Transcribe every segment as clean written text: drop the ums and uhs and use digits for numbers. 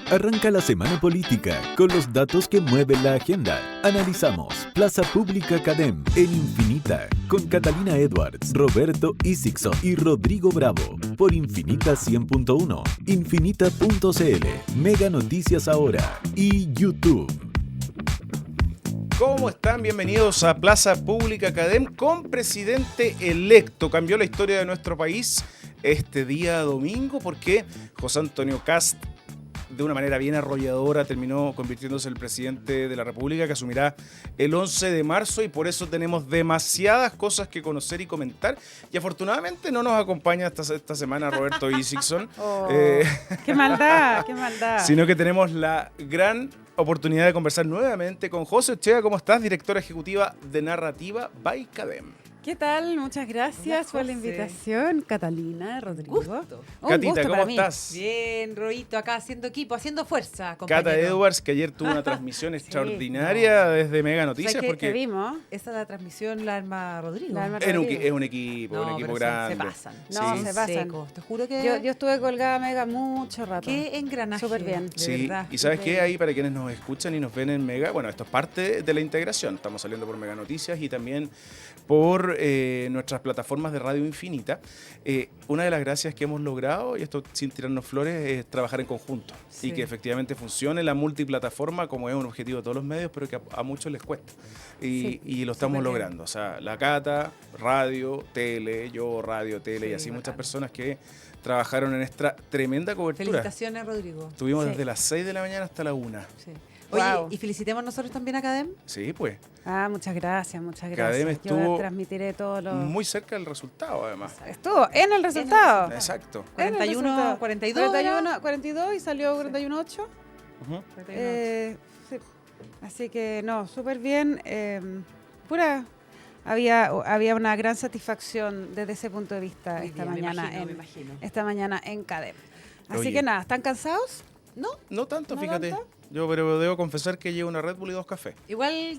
Arranca la semana política con los datos que mueven la agenda. Analizamos Plaza Pública Cadem en Infinita con Catalina Edwards, Roberto Isixson y Rodrigo Bravo por Infinita 100.1, infinita.cl, Mega Noticias Ahora y YouTube. ¿Cómo están? Bienvenidos a Plaza Pública Cadem con presidente electo. Cambió la historia de nuestro país este día domingo porque José Antonio Kast, de una manera bien arrolladora, terminó convirtiéndose en el presidente de la República, que asumirá el 11 de marzo, y por eso tenemos demasiadas cosas que conocer y comentar. Y afortunadamente no nos acompaña esta semana Roberto Isixson. ¡Qué maldad! ¡Qué maldad! Sino que tenemos la gran oportunidad de conversar nuevamente con José Ochea. ¿Cómo estás? Directora ejecutiva de Narrativa by Cadem. ¿Qué tal? Muchas gracias por la invitación, Catalina, Rodrigo. Gusto. Catita, ¿cómo estás? Bien, Roito, acá haciendo equipo, haciendo fuerza, Cata compañero. Edwards, que ayer tuvo una transmisión extraordinaria desde Mega Noticias. O sea, porque que vimos. Esa es la transmisión, la arma Rodrigo. La arma es un Rodrigo. equipo pero grande. se pasan. No, Sí. se pasan. Secos. Te juro que... Yo estuve colgada Mega mucho rato. Qué engranaje. Súper bien. De Sí, verdad. y ¿sabes qué? Ahí para quienes nos escuchan y nos ven en Mega, bueno, esto es parte de la integración. Estamos saliendo por Mega Noticias y también por nuestras plataformas de Radio Infinita. Una de las gracias que hemos logrado, y esto sin tirarnos flores, es trabajar en conjunto. Sí. Y que efectivamente funcione la multiplataforma, como es un objetivo de todos los medios, pero que a muchos les cuesta. Y lo estamos súper bien. logrando. O sea, la Cata, radio, tele, yo, radio, tele, Sí, y así muchas bacán. personas que trabajaron en esta tremenda cobertura. Felicitaciones, Rodrigo. Estuvimos Sí. desde las 6 de la mañana hasta la 1. Sí. Oye, Wow. y felicitemos nosotros también a Cadem. Sí, pues. Ah, muchas gracias, muchas gracias. Cadem Yo estuvo transmitiré todos los... Muy cerca del resultado, además. Estuvo en el resultado. Exacto. En el 41, resultado. 42. 42 y salió 41.8. Ujú. Sí. Así que no, súper bien. Había una gran satisfacción desde ese punto de vista esta mañana en Cadem. Así Oye. que nada, ¿están cansados? No, No tanto, ¿No fíjate. tanto? Pero debo confesar que llevo una Red Bull y 2 cafés. igual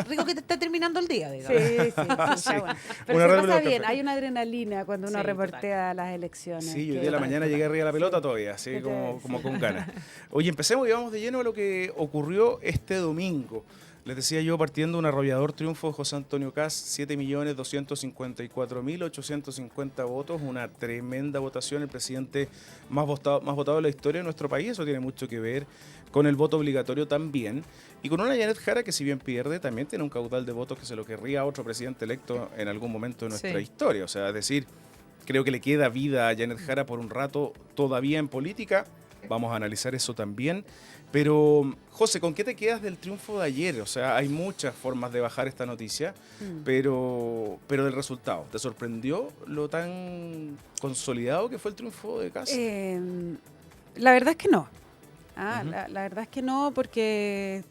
rico que te está terminando el día, digamos. Sí, está Sí. bueno. Pero Una se Red Bull y pasa dos bien, cafés. hay una adrenalina cuando uno Sí, reportea las elecciones. Sí, yo hoy que- día de la mañana llegué arriba de la pelota todavía, así Sí. como con ganas. Oye, empecemos y vamos de lleno a lo que ocurrió este domingo. Les decía yo, partiendo un arrollador triunfo de José Antonio Kast, 7.254.850 votos, una tremenda votación, el presidente más votado de la historia de nuestro país. Eso tiene mucho que ver con el voto obligatorio también, y con una Janet Jara que, si bien pierde, también tiene un caudal de votos que se lo querría a otro presidente electo en algún momento de nuestra Sí. historia. O sea, es decir, creo que le queda vida a Janet Jara por un rato todavía en política. Vamos a analizar eso también. Pero, José, ¿con qué te quedas del triunfo de ayer? O sea, hay muchas formas de bajar esta noticia, pero del resultado. ¿Te sorprendió lo tan consolidado que fue el triunfo de Kast? La verdad es que no. Ujú. La verdad es que no, porque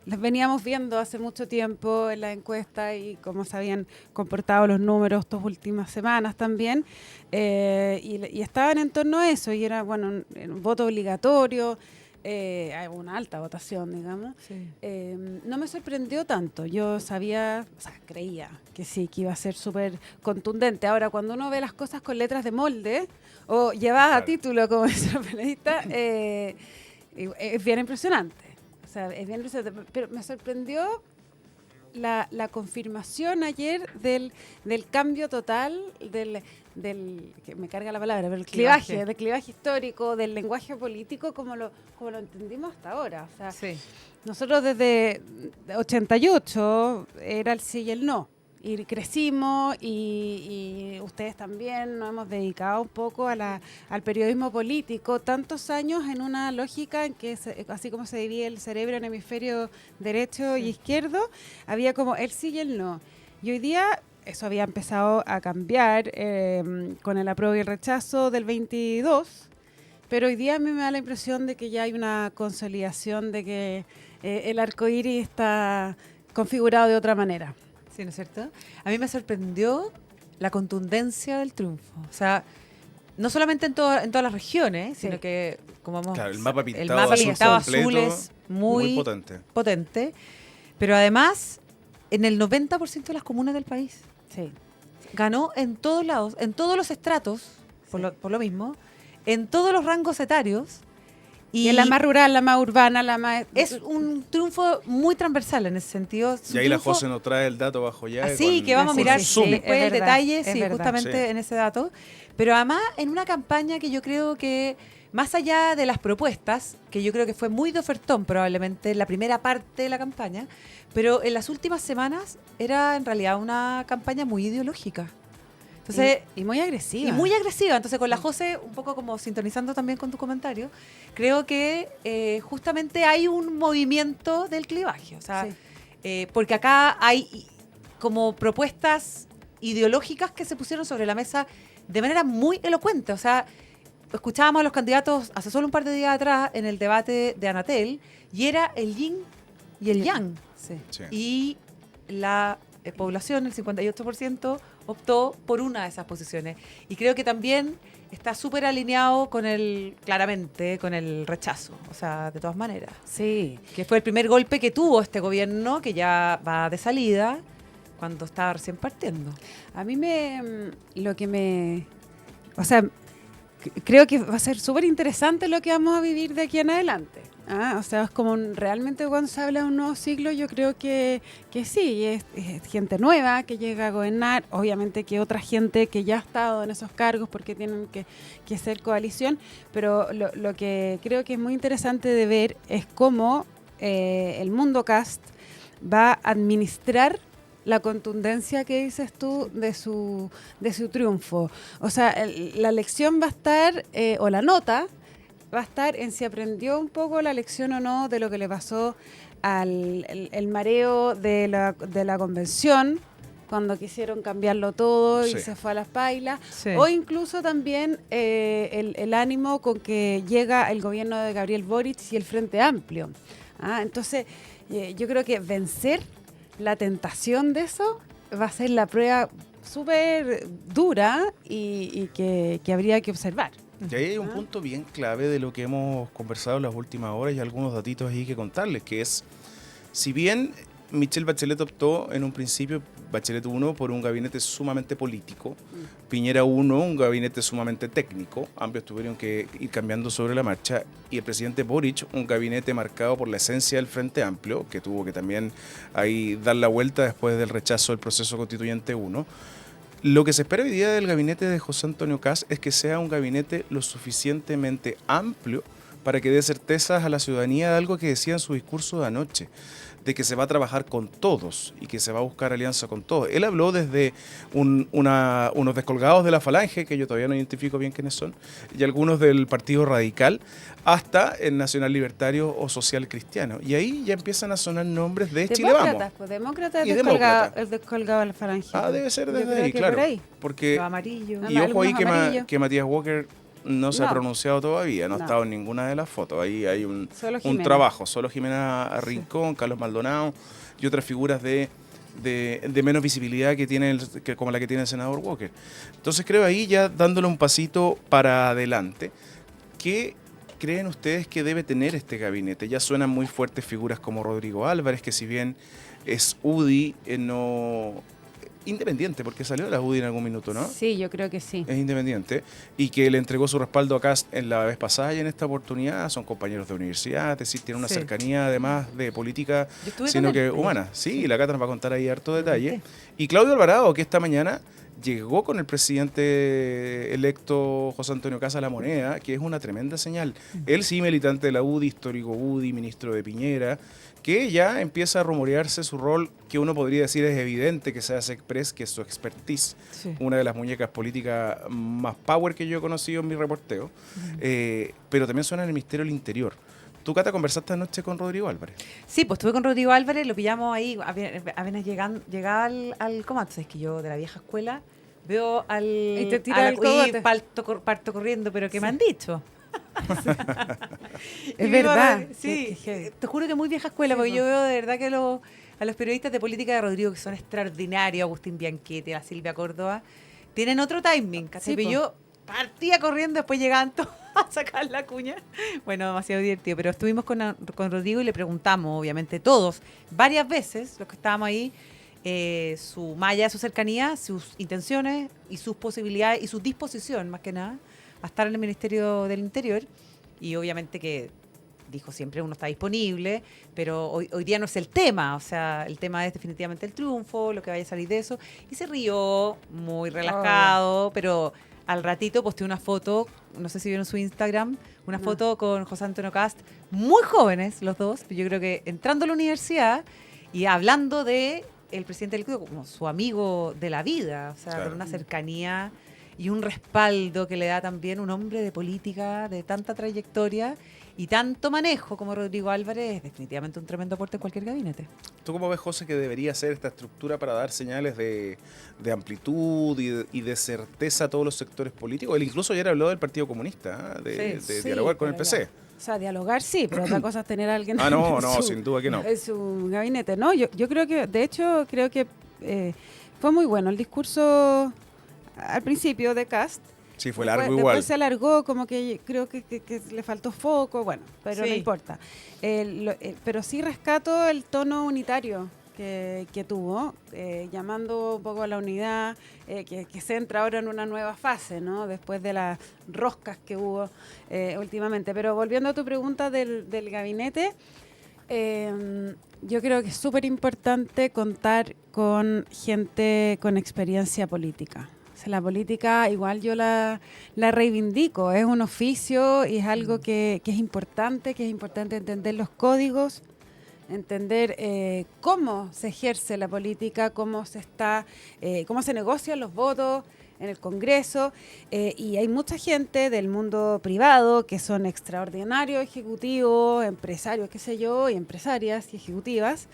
las veníamos viendo hace mucho tiempo en la encuesta y cómo se habían comportado los números estas últimas semanas también, y estaban en torno a eso, y era, bueno, un voto obligatorio, hay una alta votación, digamos. Sí. No me sorprendió tanto. Yo creía que sí, que iba a ser súper contundente. Ahora, cuando uno ve las cosas con letras de molde o llevadas Claro. a título, como dice el periodista, es bien impresionante. O sea, es bien impresionante. Pero me sorprendió la confirmación ayer del cambio total, que me carga la palabra, pero el Clivaje. del clivaje histórico, del lenguaje político como lo entendimos hasta ahora. O sea, Sí. nosotros desde 88 era el sí y el no. Y crecimos y ustedes también nos hemos dedicado un poco al periodismo político, tantos años en una lógica en que, así como se divide el cerebro en hemisferio derecho y izquierdo, había como el sí y el no. Y hoy día eso había empezado a cambiar con el apruebo y el rechazo del 22, pero hoy día a mí me da la impresión de que ya hay una consolidación de que el arco iris está configurado de otra manera. Sí, ¿no es cierto? A mí me sorprendió la contundencia del triunfo. O sea, no solamente en todas las regiones, Sí. sino que, como vamos, Claro, el mapa pintado el mapa azul pintado completo, azul es muy potente. potente, pero además en el 90% de las comunas del país. Sí. Ganó en todos lados, en todos los estratos, por Sí. lo mismo, en todos los rangos etarios, Y es la más rural, la más urbana, la más... Es un triunfo muy transversal en ese sentido. Y ahí la José nos trae el dato bajo llave. Así que vamos a mirar Zoom. después el detalle, sí, verdad. justamente en ese dato. Pero además en una campaña que yo creo que, más allá de las propuestas, que yo creo que fue muy de ofertón probablemente en la primera parte de la campaña, pero en las últimas semanas era en realidad una campaña muy ideológica. Entonces, y muy agresiva. y muy agresiva. Entonces, con la José, un poco como sintonizando también con tu comentario, creo que justamente hay un movimiento del clivaje. O sea, Sí. porque acá hay como propuestas ideológicas que se pusieron sobre la mesa de manera muy elocuente. O sea, escuchábamos a los candidatos hace solo un par de días atrás en el debate de Anatel y era el yin y el yang. Sí. Sí. Y la población, el 58%, optó por una de esas posiciones. Y creo que también está súper alineado con claramente, con el rechazo. O sea, de todas maneras. Sí. Que fue el primer golpe que tuvo este gobierno, que ya va de salida, cuando estaba recién partiendo. A mí o sea, creo que va a ser súper interesante lo que vamos a vivir de aquí en adelante. O sea, es como realmente cuando se habla de un nuevo siglo, yo creo que sí, es gente nueva que llega a gobernar, obviamente que otra gente que ya ha estado en esos cargos porque tienen que ser coalición, pero lo que creo que es muy interesante de ver es cómo el mundo Kast va a administrar la contundencia que dices tú de su triunfo. O sea, la lección va a estar, o la nota va a estar en si aprendió un poco la lección o no de lo que le pasó el mareo de la convención, cuando quisieron cambiarlo todo y Sí. se fue a las pailas, Sí. o incluso también el ánimo con que llega el gobierno de Gabriel Boric y el Frente Amplio. Entonces, yo creo que vencer la tentación de eso va a ser la prueba súper dura y que habría que observar. Y ahí hay un punto bien clave de lo que hemos conversado en las últimas horas y algunos datitos ahí que contarles, que es, si bien Michelle Bachelet optó en un principio, Bachelet 1, por un gabinete sumamente político, Piñera 1, un gabinete sumamente técnico, ambos tuvieron que ir cambiando sobre la marcha, y el presidente Boric, un gabinete marcado por la esencia del Frente Amplio, que tuvo que también ahí dar la vuelta después del rechazo del proceso constituyente 1. Lo que se espera hoy día del gabinete de José Antonio Kast es que sea un gabinete lo suficientemente amplio para que dé certezas a la ciudadanía de algo que decía en su discurso de anoche, de que se va a trabajar con todos y que se va a buscar alianza con todos. Él habló desde unos descolgados de la Falange, que yo todavía no identifico bien quiénes son, y algunos del Partido Radical, hasta el Nacional Libertario o Social Cristiano. Y ahí ya empiezan a sonar nombres de Chile Vamos. Demócratas, pues, demócratas Y es demócrata. descolgado de la falange. Debe ser Yo desde creo ahí, que claro. por ahí. Porque Los amarillos. y ojo ahí algunos amarillos. que Matías Walker no se ha No. pronunciado todavía, no ha No. estado en ninguna de las fotos. Ahí hay Solo un Jimena. trabajo, solo Jimena Rincón, Carlos Maldonado y otras figuras de menos visibilidad como la que tiene el senador Walker. Entonces creo ahí ya dándole un pasito para adelante, ¿qué creen ustedes que debe tener este gabinete? Ya suenan muy fuertes figuras como Rodrigo Álvarez, que si bien es UDI, no... independiente, porque salió de la UDI en algún minuto, ¿no? Sí, yo creo que sí. Es independiente, y que le entregó su respaldo a Kast en la vez pasada y en esta oportunidad. Son compañeros de universidad, es decir, tienen una Sí. cercanía además de política, Yo estuve sino con que él. humana. Sí, la Cata nos va a contar ahí harto detalle. Y Claudio Alvarado, que esta mañana llegó con el presidente electo José Antonio Kast a La Moneda, que es una tremenda señal. Él sí, militante de la UDI, histórico UDI, ministro de Piñera, que ya empieza a rumorearse su rol, que uno podría decir es evidente que se hace express, que es su expertise, Sí. una de las muñecas políticas más power que yo he conocido en mi reporteo, pero también suena en el Ministerio del Interior. ¿Tú, Cata, conversaste anoche con Rodrigo Álvarez? Sí, pues estuve con Rodrigo Álvarez, lo pillamos ahí, apenas llegaba al comando. Es que yo de la vieja escuela veo Y te tira el y cogote. parto corriendo, pero ¿qué me han dicho? Es Y verdad. digo, sí, Qué heavy. te juro que muy vieja escuela, Sí, porque po. yo veo de verdad que a los periodistas de política de Rodrigo, que son extraordinarios, Agustín Bianchetti, la Silvia Córdoba, tienen otro timing, ¿cachai? Sí, Pero po. yo partía corriendo, después llegaban todos a sacar la cuña. Bueno, demasiado divertido. Pero estuvimos con Rodrigo y le preguntamos, obviamente, todos, varias veces, los que estábamos ahí, su malla, su cercanía, sus intenciones y sus posibilidades y su disposición, más que nada, a estar en el Ministerio del Interior. Y obviamente que dijo siempre uno está disponible, pero hoy día no es el tema, o sea, el tema es definitivamente el triunfo, lo que vaya a salir de eso, y se rió muy relajado, pero al ratito posteó una foto, no sé si vieron su Instagram, una foto con José Antonio Cast, muy jóvenes los dos, yo creo que entrando a la universidad y hablando de el presidente del club como su amigo de la vida, o sea, Claro. con una cercanía y un respaldo que le da también un hombre de política de tanta trayectoria y tanto manejo como Rodrigo Álvarez, es definitivamente un tremendo aporte en cualquier gabinete. ¿Tú cómo ves, José, que debería ser esta estructura para dar señales de amplitud y de certeza a todos los sectores políticos? Él incluso ayer habló del Partido Comunista, de Sí, dialogar con el pero PC. O sea, dialogar sí, pero otra cosa es tener a alguien No, en sin duda que no. en su gabinete. No, yo creo que, de hecho, creo que fue muy bueno el discurso al principio de Kast. Sí, fue Después- largo igual. Después se alargó, como que creo que le faltó foco, bueno, pero Sí. no importa. Pero sí rescato el tono unitario que tuvo, llamando un poco a la unidad, que se entra ahora en una nueva fase, ¿no? Después de las roscas que hubo últimamente. Pero volviendo a tu pregunta del gabinete, yo creo que es súper importante contar con gente con experiencia política. O sea, la política igual yo la reivindico, es un oficio y es algo que es importante entender los códigos, entender cómo se ejerce la política, cómo se negocian los votos en el Congreso, y hay mucha gente del mundo privado que son extraordinarios ejecutivos, empresarios, qué sé yo, y empresarias y ejecutivas,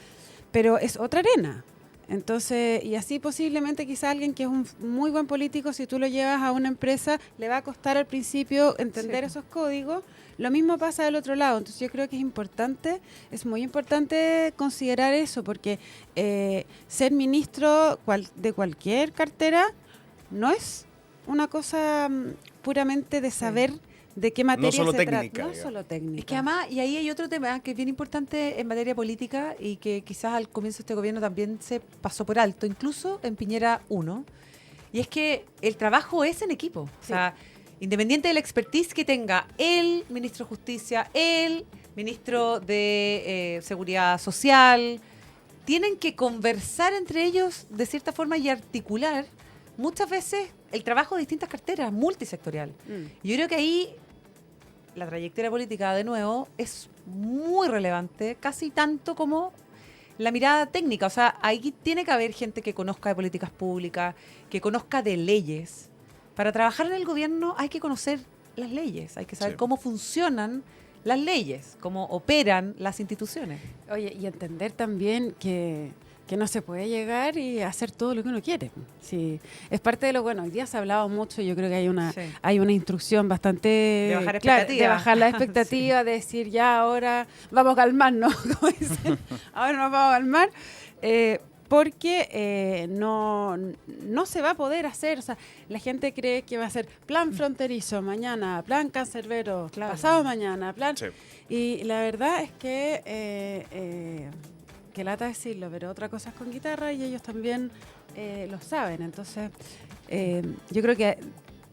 pero es otra arena. Entonces, y así posiblemente quizá alguien que es un muy buen político, si tú lo llevas a una empresa, le va a costar al principio entender esos códigos. Lo mismo pasa del otro lado. Entonces yo creo que es muy importante considerar eso, porque ser ministro de cualquier cartera no es una cosa puramente de saber de qué materia solo se técnica, trata. No digamos. solo técnica. Es que además, y ahí hay otro tema que es bien importante en materia política y que quizás al comienzo de este gobierno también se pasó por alto, incluso en Piñera 1, y es que el trabajo es en equipo. O sea, independiente de la expertise que tenga el ministro de Justicia, el ministro de Seguridad Social, tienen que conversar entre ellos de cierta forma y articular muchas veces el trabajo de distintas carteras, multisectorial. Yo creo que ahí la trayectoria política, de nuevo, es muy relevante, casi tanto como la mirada técnica. O sea, ahí tiene que haber gente que conozca de políticas públicas, que conozca de leyes. Para trabajar en el gobierno hay que conocer las leyes, hay que saber cómo funcionan las leyes, cómo operan las instituciones. Oye, y entender también que no se puede llegar y hacer todo lo que uno quiere. Sí, es parte de lo bueno. Hoy día se ha hablado mucho, yo creo que hay una instrucción bastante De bajar clara, expectativas. de bajar la expectativa, de decir ya ahora vamos a calmarnos, como dicen, ahora nos vamos a calmar, porque no se va a poder hacer. O sea, la gente cree que va a ser plan fronterizo mañana, plan cancerbero, pasado mañana, plan... Sí. Y la verdad es que lata decirlo, pero otra cosa es con guitarra y ellos también lo saben. Entonces, yo creo que,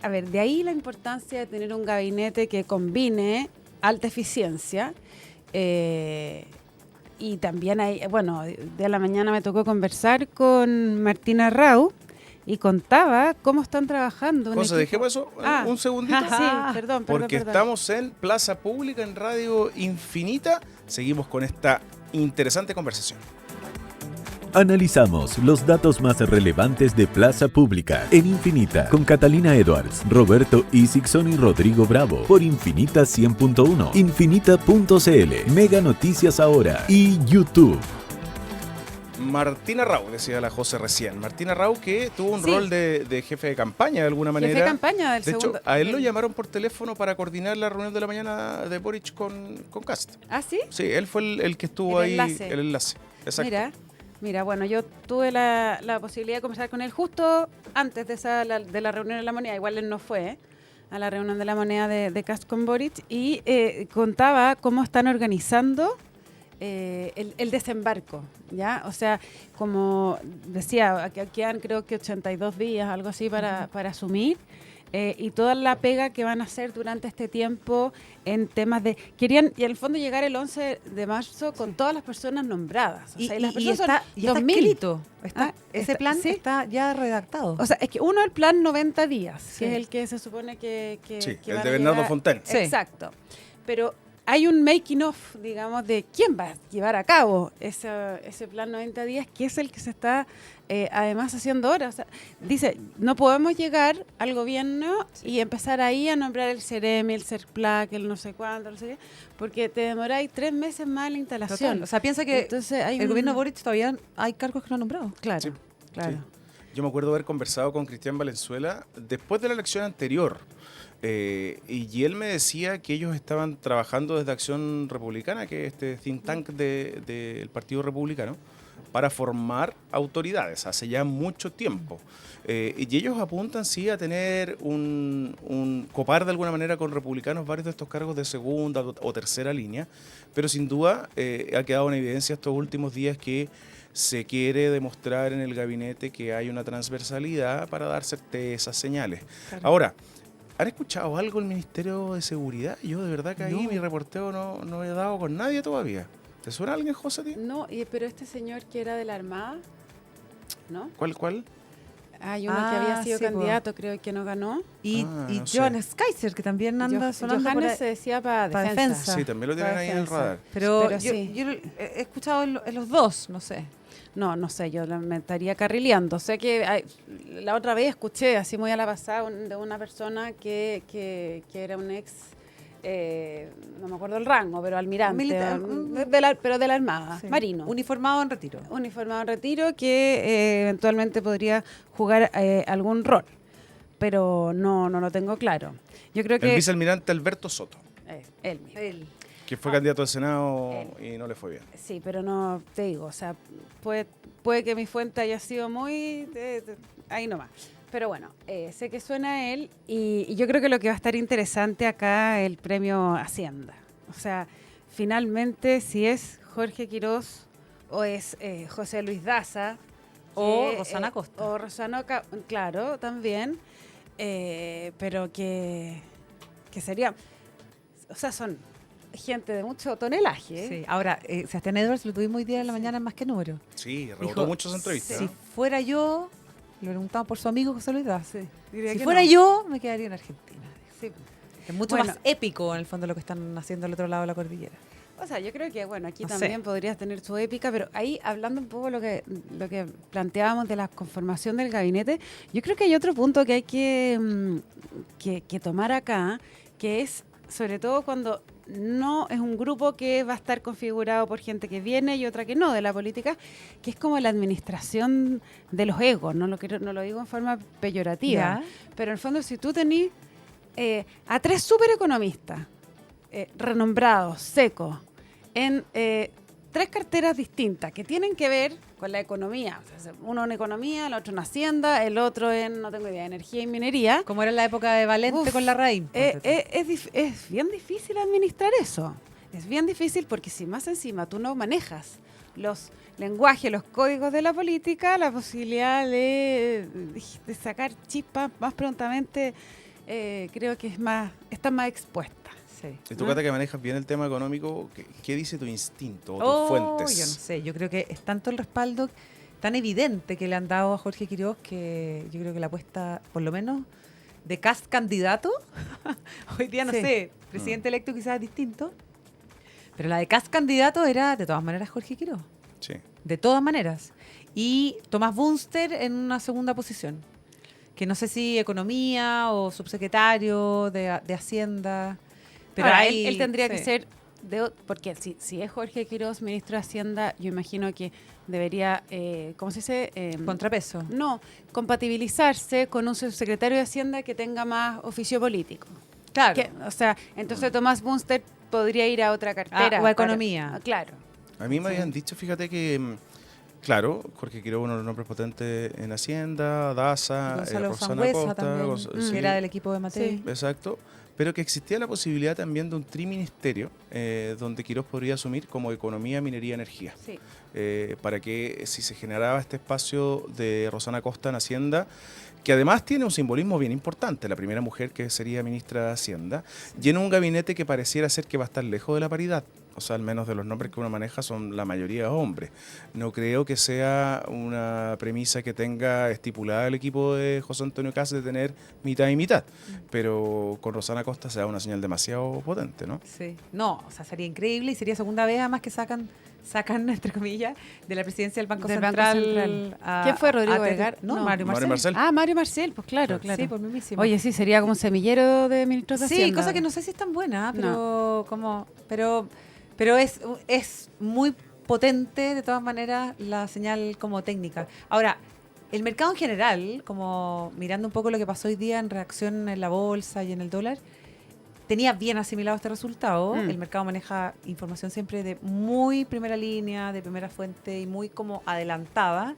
a ver, de ahí la importancia de tener un gabinete que combine alta eficiencia. Y también hay, bueno, de la mañana me tocó conversar con Martina Rau y contaba cómo están trabajando. un José, equipo- dejemos eso un segundito. Sí, perdón. Porque estamos en Plaza Pública, en Radio Infinita. Seguimos con esta interesante conversación. Analizamos los datos más relevantes de Plaza Pública en Infinita con Catalina Edwards, Roberto Isixson y Rodrigo Bravo por Infinita 100.1, infinita.cl, Mega Noticias Ahora y YouTube. Martina Rau, decía la José recién. Martina Rau, que tuvo un Sí. rol de jefe de campaña de alguna manera. Jefe de campaña del De hecho, segundo. a él lo llamaron por teléfono para coordinar la reunión de la mañana de Boric con Kast. ¿Ah, sí? Sí, él fue el que estuvo El ahí, enlace. el enlace. Exacto. Mira, bueno, yo tuve la posibilidad de conversar con él justo antes de la reunión de la moneda. Igual él no fue a la reunión de la moneda de Kast con Boric y contaba cómo están organizando el desembarco, ¿ya? O sea, como decía, quedan creo que 82 días, algo así, para asumir. y toda la pega que van a hacer durante este tiempo en temas de... Querían, y en el fondo, llegar el 11 de marzo con todas las personas nombradas. O sea, las personas está, son y está 2000. escrito. Ese Está- plan sí. está ya redactado. O sea, es que uno, el plan 90 días, Sí. que es el que se supone que Sí, que el van de a Bernardo llegar. Fontaine. Sí. Exacto. Pero hay un making of, digamos, de quién va a llevar a cabo ese plan 90 días, que es el que se está además haciendo ahora. O sea, dice, no podemos llegar al gobierno y empezar ahí a nombrar el CEREMI, el CERPLAC, el no sé cuánto, no sé qué, porque te demoráis 3 meses más en la instalación. Total. O sea, piensa que Entonces, hay el gobierno de Boric todavía hay cargos que no ha nombrado. Claro, Sí, claro. sí. Yo me acuerdo haber conversado con Cristian Valenzuela después de la elección anterior. Y él me decía que ellos estaban trabajando desde Acción Republicana, que es este think tank del Partido Republicano, para formar autoridades hace ya mucho tiempo. Y ellos apuntan, sí, a tener copar de alguna manera con republicanos varios de estos cargos de segunda o tercera línea, pero sin duda ha quedado en evidencia estos últimos días que se quiere demostrar en el gabinete que hay una transversalidad para dar certezas, señales. Claro. Ahora, ¿han escuchado algo el Ministerio de Seguridad? Yo de verdad que ahí No. mi reporteo no he dado con nadie todavía. ¿Te suena alguien, José, a ti? No, pero este señor que era de la Armada, ¿no? ¿Cuál? Hay uno que había sido sí, po. candidato, creo que no ganó. Y no sé. Johannes Kaiser, que también anda sonando por Johannes ahí. se decía para Pa' defensa. defensa. Sí, también lo tienen Para ahí en el defensa. radar. Pero, Pero yo, sí. yo he escuchado en los dos, no sé. No sé, yo me estaría carrileando. Sé que la otra vez escuché, así muy a la pasada, de una persona que era un ex, no me acuerdo el rango, pero almirante, Militar, pero de la Armada, Sí. marino. Uniformado en retiro. Uniformado en retiro que eventualmente podría jugar algún rol, pero no lo tengo claro. Yo creo El que vicealmirante Alberto Soto, él mismo. que fue candidato al Senado él. y no le fue bien. Sí, pero no te digo, o sea, puede que mi fuente haya sido muy ahí nomás. Pero bueno, sé que suena a él y yo creo que lo que va a estar interesante acá es el premio Hacienda. O sea, finalmente si es Jorge Quirós o es José Luis Daza O que, Rosana Costa. O claro, también, pero que sería, o sea, son gente de mucho tonelaje. Sí. Ahora, Sebastián Edwards lo tuvimos hoy día en la mañana en Más que Número. Sí, rebotó Dijo, mucho esa entrevista. Si ¿no? fuera yo, le preguntaba por su amigo José Luis Daza. Diría Si que fuera no. yo, me quedaría en Argentina. Sí. Es mucho Bueno. más épico, en el fondo, lo que están haciendo al otro lado de la cordillera. O sea, yo creo que, bueno, aquí No también sé. podrías tener su épica, pero ahí, hablando un poco lo que planteábamos de la conformación del gabinete, yo creo que hay otro punto que hay que tomar acá, que es, sobre todo cuando no es un grupo que va a estar configurado por gente que viene y otra que no de la política, que es como la administración de los egos, no lo digo en forma peyorativa, Ya. pero en el fondo si tú tenés a 3 supereconomistas, renombrados, secos, en 3 carteras distintas que tienen que ver con la economía. O sea, uno en economía, el otro en hacienda, el otro en, no tengo idea, energía y minería. Como era en la época de Valente Uf, con la raíz. Es bien difícil administrar eso. Es bien difícil porque si más encima tú no manejas los lenguajes, los códigos de la política, la posibilidad de sacar chispas más prontamente creo que está más expuesta. Sí. Y tú, Cata, que manejas bien el tema económico, ¿qué dice tu instinto o tus Oh, fuentes? yo no sé, yo creo que es tanto el respaldo tan evidente que le han dado a Jorge Quirós que yo creo que la apuesta, por lo menos, de Kast candidato, hoy día no Sí. sé, presidente electo quizás es distinto, pero la de Kast candidato era de todas maneras Jorge Quirós, Sí. de todas maneras. Y Tomás Bunster en una segunda posición, que no sé si economía o subsecretario de Hacienda. Pero Ahora, hay- él tendría que sí. ser, porque si es Jorge Quirós, ministro de Hacienda, yo imagino que debería, ¿cómo se dice? Contrapeso. No, compatibilizarse con un subsecretario de Hacienda que tenga más oficio político. Claro. O sea, entonces Tomás Bunster podría ir a otra cartera. o a economía. Claro. A mí me habían dicho, fíjate que, claro, Jorge Quirós, uno de los nombres potentes en Hacienda, Daza, Gonzalo Rosana Sangüesa Costa, también, sí, que era del equipo de Matei. Sí. exacto, pero que existía la posibilidad también de un triministerio donde Quirós podría asumir como economía, minería, energía. Sí. Para que si se generaba este espacio de Rosana Costa en Hacienda, que además tiene un simbolismo bien importante, la primera mujer que sería ministra de Hacienda, y en un gabinete que pareciera ser que va a estar lejos de la paridad. O sea, al menos de los nombres que uno maneja son la mayoría hombres. No creo que sea una premisa que tenga estipulada el equipo de José Antonio Kast de tener mitad y mitad. Pero con Rosana Costa se da una señal demasiado potente, ¿no? Sí. No, o sea, sería increíble y sería segunda vez además que sacan, entre comillas, de la presidencia del Banco Del Central. Banco Central. ¿Quién fue, Rodrigo Vergara? No, No. Mario Mario Marcel. Marcel. Mario Marcel, pues claro. Sí, por mismísimo. Oye, sí, sería como un semillero de ministros de sí, Hacienda. cosa que no sé si es tan buena, pero es muy potente de todas maneras la señal como técnica. Ahora, el mercado en general, como mirando un poco lo que pasó hoy día en reacción en la bolsa y en el dólar, tenía bien asimilado este resultado. El mercado maneja información siempre de muy primera línea, de primera fuente y muy como adelantada.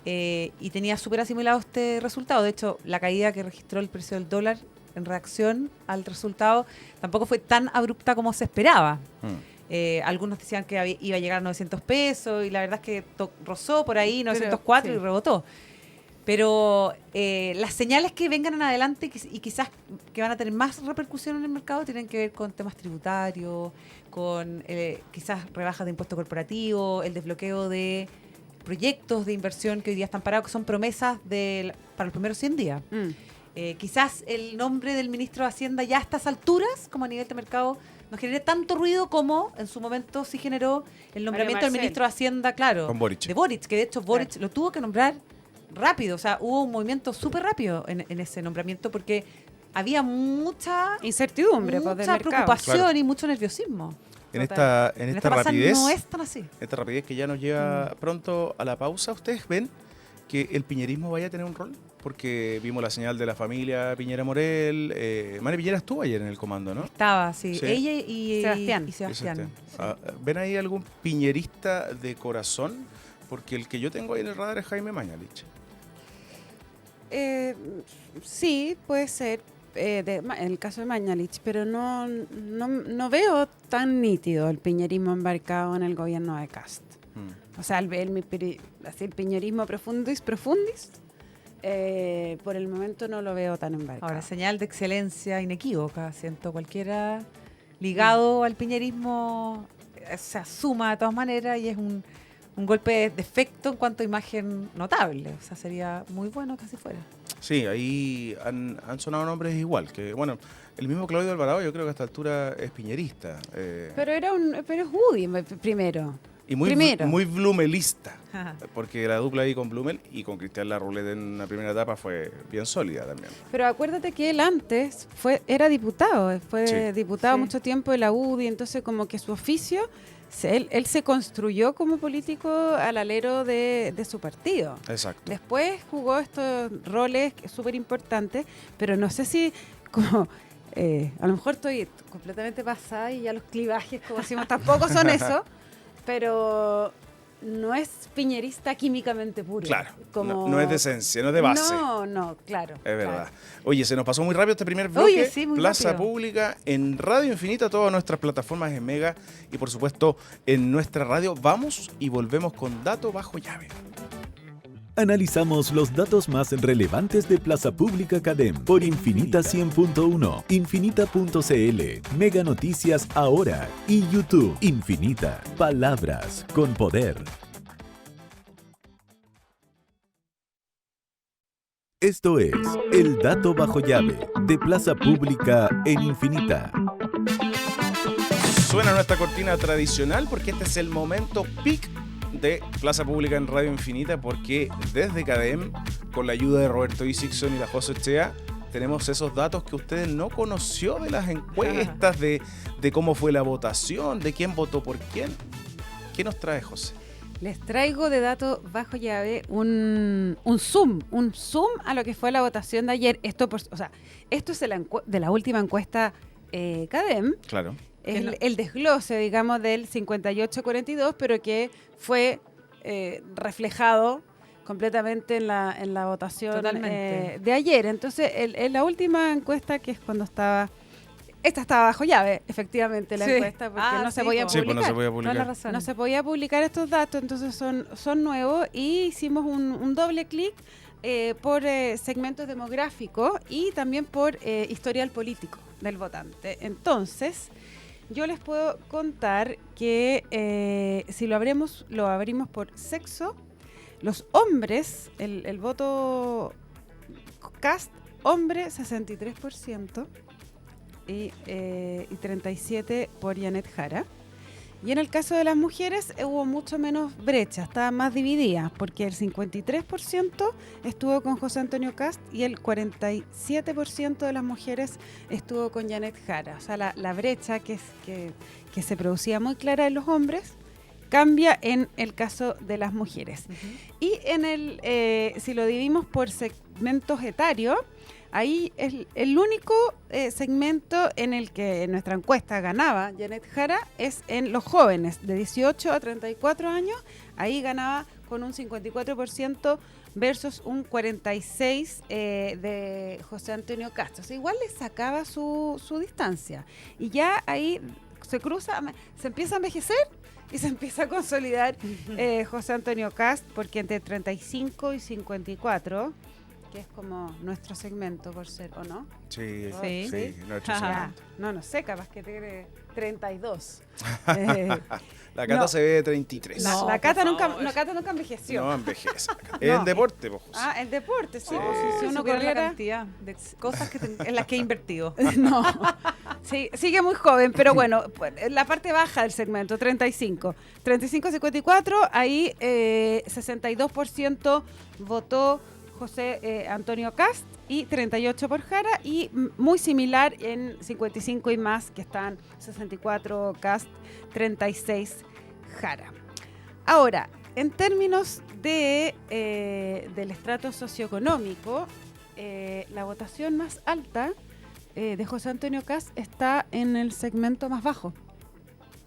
Y tenía súper asimilado este resultado. De hecho, la caída que registró el precio del dólar en reacción al resultado tampoco fue tan abrupta como se esperaba. Algunos decían que iba a llegar a 900 pesos y la verdad es que rozó por ahí 904 y rebotó. Pero las señales que vengan en adelante y quizás que van a tener más repercusión en el mercado tienen que ver con temas tributarios, con quizás rebajas de impuesto corporativo, el desbloqueo de proyectos de inversión que hoy día están parados, que son promesas para los primeros 100 días. Quizás el nombre del ministro de Hacienda ya a estas alturas, como a nivel de mercado, no genere tanto ruido como en su momento sí generó el nombramiento del ministro de Hacienda, claro, Con Boric. de Boric, que de hecho Boric lo tuvo que nombrar rápido, o sea, hubo un movimiento súper rápido en ese nombramiento porque había mucha incertidumbre del mercado. preocupación Claro. y mucho nerviosismo. En esta pasada rapidez, no es tan así. esta rapidez que ya nos lleva pronto a la pausa, ¿ustedes ven que el piñerismo vaya a tener un rol? Porque vimos la señal de la familia Piñera Morel. Mari Piñera estuvo ayer en el comando, ¿no? Estaba, sí. Sí. Ella y Sebastián. Sebastián. Sí. ¿Ven ahí algún piñerista de corazón? Porque el que yo tengo ahí en el radar es Jaime Mañalich. Sí, puede ser. En el caso de Mañalich, pero no veo tan nítido el piñerismo embarcado en el gobierno de Kast. O sea, el piñerismo profundis, por el momento no lo veo tan embarcado. Ahora, señal de excelencia inequívoca, siento cualquiera ligado al piñerismo se asuma de todas maneras y es un golpe de efecto en cuanto a imagen notable. O sea, sería muy bueno que así fuera. Sí, ahí han sonado nombres igual. Que bueno, el mismo Claudio Alvarado yo creo que a esta altura es piñerista. Pero es Woody primero. Y muy Primero. muy blumelista. Porque la dupla ahí con Blumel y con Cristian Larroulet en la primera etapa fue bien sólida también. Pero acuérdate que él antes era diputado, fue diputado Sí. mucho tiempo de la UDI, entonces como que su oficio, él se construyó como político al alero de su partido. Exacto. Después jugó estos roles súper importantes, pero no sé si como... a lo mejor estoy completamente pasada y ya los clivajes, como decimos, tampoco son eso, pero no es piñerista químicamente puro. Claro, Como... no es de esencia, no es de base. No, claro. Es verdad. Oye, se nos pasó muy rápido este primer bloque. Oye, sí, muy Plaza rápido. Pública en Radio Infinita, todas nuestras plataformas en Mega y por supuesto en nuestra radio. Vamos y volvemos con Dato Bajo Llave. Analizamos los datos más relevantes de Plaza Pública Cadem por Infinita 100.1, Infinita.cl, Mega Noticias Ahora y YouTube. Infinita, palabras con poder. Esto es El Dato Bajo Llave de Plaza Pública en Infinita. Suena nuestra cortina tradicional porque este es el momento peak de Plaza Pública en Radio Infinita, porque desde Cadem, con la ayuda de Roberto Isixson y la José Echea, tenemos esos datos que usted no conoció de las encuestas, de cómo fue la votación, de quién votó por quién. ¿Qué nos trae, José? Les traigo de dato bajo llave un zoom a lo que fue la votación de ayer. Esto es de la última encuesta Cadem. Claro. Es el desglose, digamos, del 58-42, pero que fue reflejado completamente en la votación de ayer. Entonces, en la última encuesta, que es cuando estaba... Esta estaba bajo llave, efectivamente, la encuesta, porque no se podía Sí, pues publicar. no se podía Toda la publicar. razón. No se podía publicar estos datos, entonces son nuevos y hicimos un doble clic por segmentos demográficos y también por historial político del votante. Entonces, yo les puedo contar que si lo abrimos por sexo, los hombres, el voto Kast, hombre 63% y 37% por Janet Jara. Y en el caso de las mujeres hubo mucho menos brecha, estaba más dividida, porque el 53% estuvo con José Antonio Kast y el 47% de las mujeres estuvo con Janet Jara. O sea, la brecha que se producía muy clara en los hombres cambia en el caso de las mujeres. Y si lo dividimos por segmentos etarios, ahí es el único segmento en el que en nuestra encuesta ganaba Janet Jara es en los jóvenes de 18 a 34 años. Ahí ganaba con un 54% versus un 46% de José Antonio Kast. O sea, igual le sacaba su distancia. Y ya ahí se empieza a envejecer y se empieza a consolidar José Antonio Kast, porque entre 35 y 54... que es como nuestro segmento por ser, ¿o no? Sí, Sí. sí, nuestro segmento. No sé, capaz que tiene 32. La Cata no. se ve de 33. La Cata nunca envejeció. No envejece. No. El deporte, po, José. El deporte, sí. Sí. Si uno Supera la corriera... cantidad de cosas en las que he invertido. No, sí, sigue muy joven, pero bueno, la parte baja del segmento, 35. 35-54, ahí 62% votó José Antonio Kast y 38 por Jara, y muy similar en 55 y más, que están 64 Kast, 36 Jara. Ahora, en términos del estrato socioeconómico, la votación más alta de José Antonio Kast está en el segmento más bajo.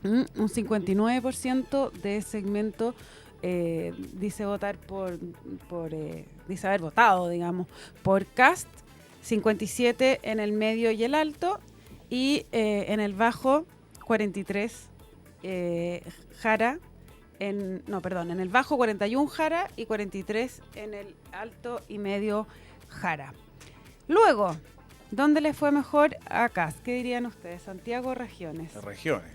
Un 59% de segmento dice votar dice haber votado, digamos, por Kast, 57 en el medio y el alto, y en el bajo 43 Jara, en el bajo 41 Jara y 43 en el alto y medio Jara. Luego, ¿dónde le fue mejor a Kast? ¿Qué dirían ustedes? ¿Santiago o regiones? Regiones.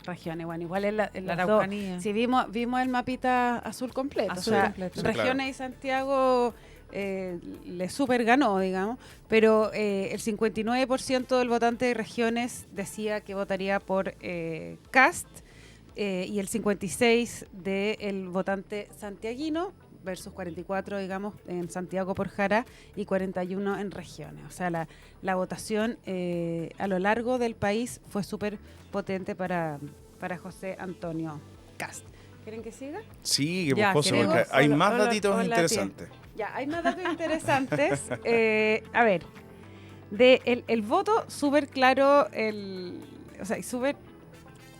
Regiones, bueno, igual en la Araucanía. Sí, vimos el mapita azul completo. Azul completo. Sí, Regiones claro. y Santiago le super ganó, digamos, pero el 59% del votante de regiones decía que votaría por Kast, y el 56% del votante santiaguino versus 44, digamos, en Santiago por Jara y 41 en regiones. O sea, la votación a lo largo del país fue súper potente para José Antonio Kast. ¿Quieren que siga? Sí, que Ya, José, queremos- porque hay más Hola, datitos hola, interesantes. Ya, hay más datos interesantes. A ver, el voto súper claro, o sea, súper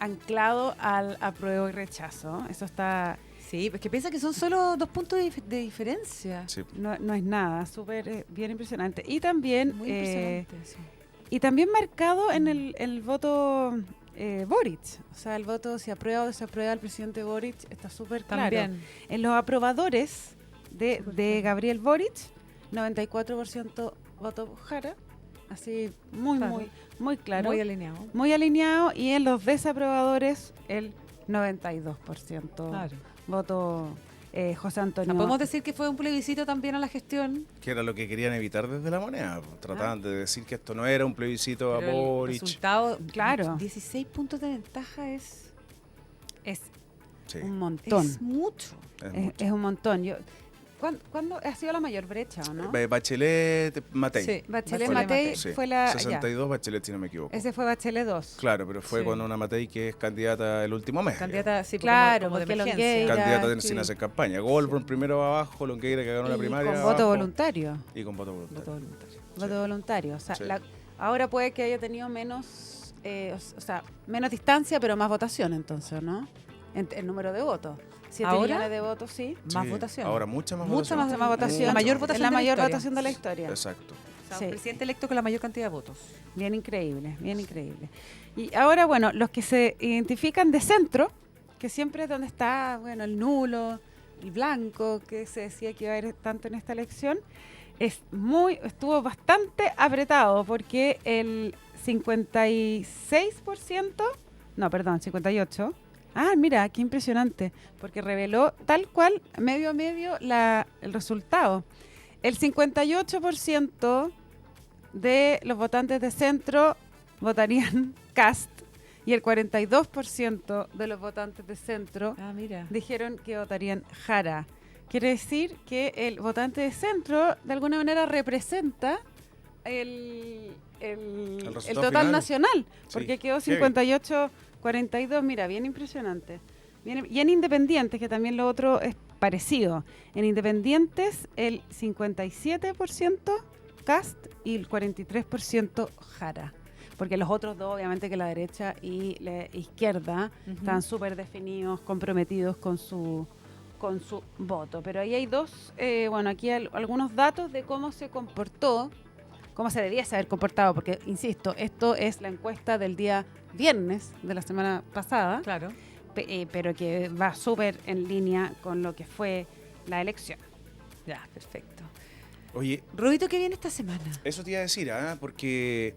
anclado al apruebo y rechazo. Eso está... Sí, pues que piensa que son solo 2 puntos de diferencia. Sí. No es nada, súper bien impresionante. Y también, Muy impresionante eso. y también marcado en el voto Boric. O sea, el voto si aprueba o desaprueba al presidente Boric está súper claro. También. En los aprobadores de Gabriel Boric, 94% votó Jara. Así, Claro. muy claro. Muy alineado. Muy alineado. Y en los desaprobadores, el 92% Claro. votó José O Antonio. sea, podemos decir que fue un plebiscito también a la gestión. Que era lo que querían evitar desde la moneda. Trataban de decir que esto no era un plebiscito a Pero el Boric. resultado, Claro. 16 puntos de ventaja es Sí, un montón. Es mucho. es mucho. Es un montón. ¿Cuándo ha sido la mayor brecha o no? Bachelet, Matei. Sí. Bachelet Bachelet Matei Matei. Sí. fue la... 62 Bachelet, si no me equivoco. Ese fue Bachelet 2. Claro, pero fue Sí. con una Matei que es candidata el último mes. Candidata, sí, Claro, como de porque emergencia. Longueira- Candidata sí. sin hacer campaña. Goldberg primero abajo, Longueira que ganó la Y primaria. con voto abajo, voluntario. Y con voto voluntario. Voto voluntario. Voto voluntario. O sea, Sí. ahora puede que haya tenido menos, menos distancia, pero más votación entonces, ¿no? El número de votos. 7 ¿Ahora? millones de votos, sí. Más Sí, votación. Ahora mucha más Mucha votación. Más votación. La mayor Es votación la de la mayor historia. votación de la historia. Exacto. O sea, Sí. un presidente electo con la mayor cantidad de votos. Bien increíble, bien increíble. Y ahora, bueno, los que se identifican de centro, que siempre es donde está, bueno, el nulo, blanco que se decía que iba a haber tanto en esta elección, estuvo bastante apretado porque el 56%, no, perdón, 58%. Ah, mira, qué impresionante, porque reveló tal cual, medio a medio, el resultado. El 58% de los votantes de centro votarían Kast y el 42% de los votantes de centro Mira. dijeron que votarían Jara. Quiere decir que el votante de centro de alguna manera representa el resultado total final. nacional, Sí, porque quedó heavy. 58-42, mira, bien impresionante. Y en Independientes, que también lo otro es parecido. En Independientes el 57% Kast y el 43% Jara. Porque los otros dos, obviamente que la derecha y la izquierda, están súper definidos, comprometidos con su voto. Pero ahí hay dos, aquí hay algunos datos de cómo se comportó, cómo se debiese haber comportado, porque, insisto, esto es la encuesta del día viernes de la semana pasada, Claro. pero que va súper en línea con lo que fue la elección. Ya, perfecto. Oye, Rubito, ¿qué viene esta semana? eso te iba a decir, porque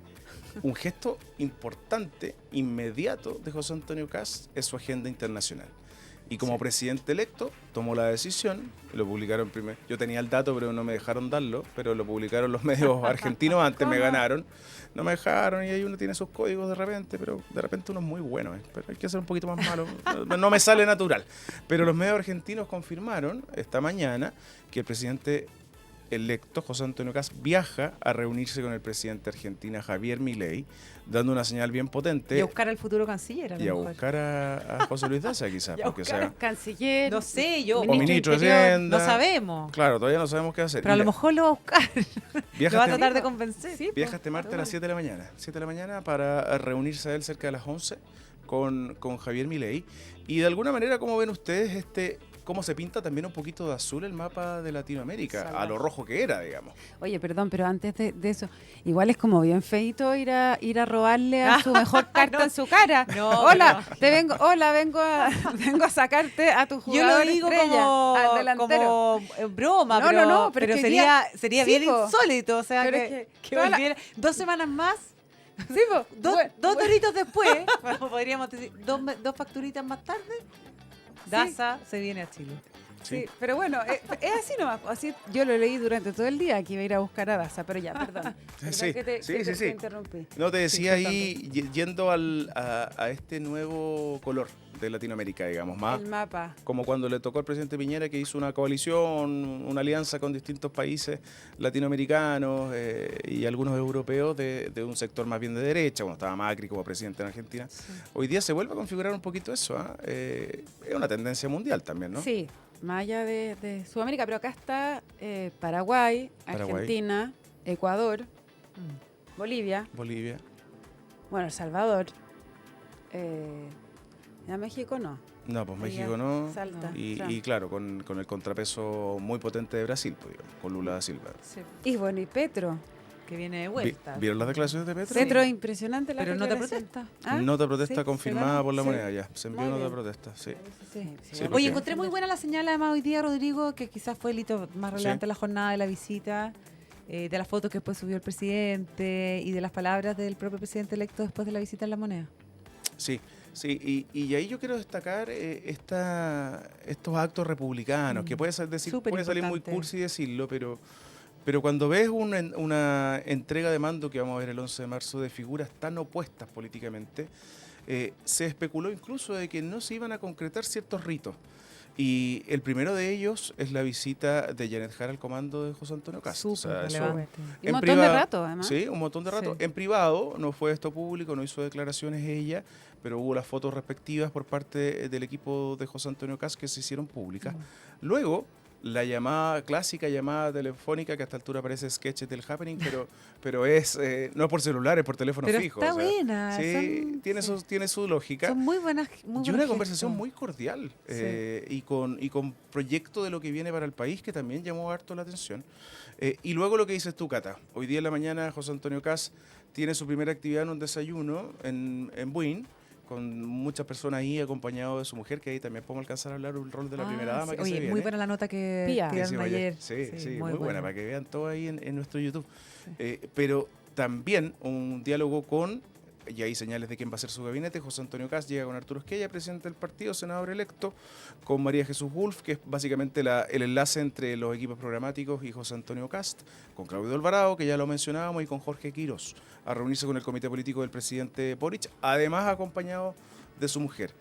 un gesto importante, inmediato de José Antonio Kast es su agenda internacional. Y como presidente electo, tomó la decisión, lo publicaron primero. Yo tenía el dato, pero no me dejaron darlo, pero lo publicaron los medios argentinos, antes me ganaron. No me dejaron y ahí uno tiene sus códigos de repente, pero de repente uno es muy bueno, pero hay que ser un poquito más malo. No me sale natural. Pero los medios argentinos confirmaron esta mañana que el presidente electo, José Antonio Kast, viaja a reunirse con el presidente de Argentina, Javier Milei, dando una señal bien potente. Y a buscar al futuro canciller, a lo Y a mejor. buscar a José Luis Daza, quizás. Y a Porque, buscar al canciller. No sé, yo. o ministro de Interior, Hacienda. No sabemos. Claro, todavía no sabemos qué hacer. Pero a lo mejor lo va a buscar. Viaja Lo va a este- tratar de convencer. Sí, Viaja este martes a las 7 de la mañana. 7 de la mañana para reunirse a él cerca de las 11 con Javier Milei. Y de alguna manera, ¿cómo ven ustedes cómo se pinta también un poquito de azul el mapa de Latinoamérica? Salvaje. A lo rojo que era, digamos. Oye, perdón, pero antes de eso, igual es como bien feito ir a robarle a su mejor carta en su cara. No, hola, vengo a sacarte a tu Yo jugador lo digo estrella, al como, delantero. como broma, No, pero, no, pero pero es que sería sí, bien po. insólito. O sea, Pero que, es que que toda la- volviera 2 semanas más, Sí, po, dos bueno, doritos después, bueno, podríamos decir, dos facturitas más tarde, Daza se viene a Chile. sí, pero bueno, es así nomás. Así yo lo leí durante todo el día que iba a ir a buscar a Daza, pero ya, perdón. Perdón Sí, que te, sí, que sí, te sí. interrumpí. No, te decía Sí, ahí, yendo a este nuevo color de Latinoamérica, digamos, más El mapa. como cuando le tocó al presidente Piñera, que hizo una coalición, una alianza con distintos países latinoamericanos y algunos europeos de un sector más bien de derecha, cuando estaba Macri como presidente en Argentina. Hoy día se vuelve a configurar un poquito eso. Es una tendencia mundial también, ¿no? Sí, más allá de Sudamérica, pero acá está Paraguay, Paraguay. Argentina, Ecuador, Bolivia, Bolivia. bueno, El Salvador, ya México no. No, pues Ahí México ya no. salta, Y, Trump. y claro, con el contrapeso muy potente de Brasil, pues, digamos, con Lula da Silva. Sí, Y bueno, y Petro. que viene de vuelta. ¿Vieron las declaraciones de Petro? Petro, impresionante la Pero no te declaración. protesta. ¿Ah? Nota de protesta Sí, confirmada se por la ganó, moneda sí. ya. Se envió Muy nota de bien. protesta, sí. Sí, Sí, Oye, porque- encontré muy buena la señal además hoy día, Rodrigo, que quizás fue el hito más relevante Sí. de la jornada de la visita, de las fotos que después subió el presidente y de las palabras del propio presidente electo después de la visita en La Moneda. Sí, sí, y ahí yo quiero destacar estos actos republicanos, que puede Súper puede salir muy importante. cursi decirlo, pero cuando ves una entrega de mando que vamos a ver el 11 de marzo de figuras tan opuestas políticamente, se especuló incluso de que no se iban a concretar ciertos ritos. Y el primero de ellos es la visita de Janet Jara al comando de José Antonio Kast. O sea, Súper eso- relevante. Y un montón de rato, además. Sí, un montón de rato. Sí. En privado, no fue esto público, no hizo declaraciones ella, pero hubo las fotos respectivas por parte del equipo de José Antonio Kast que se hicieron públicas. Luego, la clásica llamada telefónica, que a esta altura parece sketch del Happening, pero es no es por celular, es por teléfono Pero fijo. está o sea, buena. Sí, tiene su lógica. Son muy buenas. Muy Y buenos una conversación gestos. muy cordial Sí. y con proyecto de lo que viene para el país que también llamó harto la atención. Y luego lo que dices tú, Cata. Hoy día en la mañana José Antonio Kast tiene su primera actividad en un desayuno en Buin con muchas personas ahí, acompañado de su mujer, que ahí también podemos alcanzar a hablar del rol de la primera dama que se Oye, viene. muy buena la nota que Pía. Que dieron hicimos ayer. Sí, muy buena, para que vean todo ahí en nuestro YouTube. Pero también un diálogo con, y hay señales de quién va a ser su gabinete. José Antonio Kast llega con Arturo Esquella, presidente del partido, senador electo, con María Jesús Wolf, que es básicamente el enlace entre los equipos programáticos, y José Antonio Kast, con Claudio Alvarado, que ya lo mencionábamos, y con Jorge Quirós, a reunirse con el comité político del presidente Boric, además acompañado de su mujer.